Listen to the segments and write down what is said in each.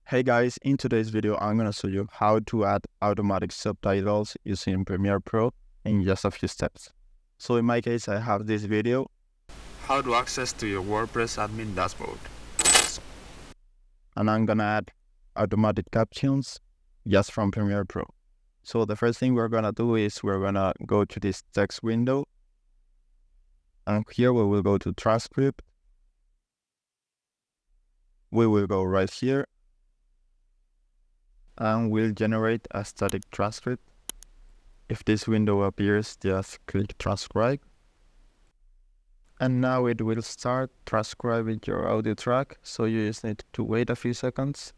Hey guys, in today's video, I'm gonna show you how to add automatic subtitles using Premiere Pro in just a few steps. So in my case, I have this video, how to access to your WordPress admin dashboard. And I'm gonna add automatic captions just from Premiere Pro. So the first thing we're gonna do is we're gonna go to this text window. And here we will go to transcript. We will go right here. And we'll generate a static transcript. If this window appears, just click transcribe. And now it will start transcribing your audio track, so you just need to wait a few seconds.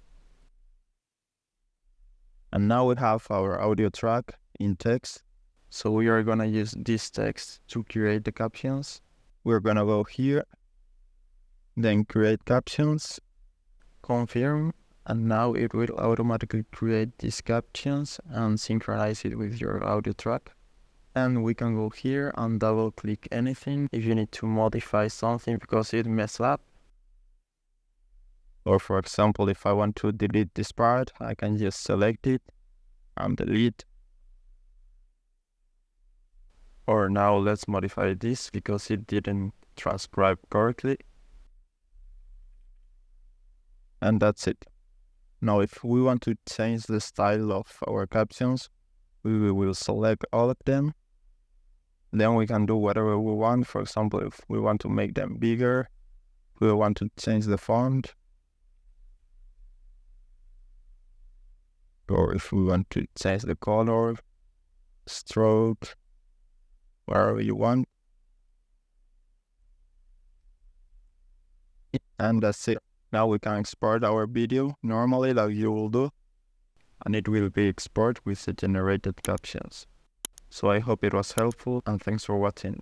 And now we have our audio track in text. So we are gonna use this text to create the captions. We're gonna go here, then create captions, confirm. And now it will automatically create these captions and synchronize it with your audio track. And we can go here and double click anything if you need to modify something because it messed up. Or for example, if I want to delete this part, I can just select it and delete. Or now let's modify this because it didn't transcribe correctly. And that's it. Now, if we want to change the style of our captions, we will select all of them. Then we can do whatever we want. For example, if we want to make them bigger, we want to change the font. Or if we want to change the color, stroke, wherever you want. And that's it. Now we can export our video normally like you will do, and it will be exported with the generated captions. So I hope it was helpful and thanks for watching.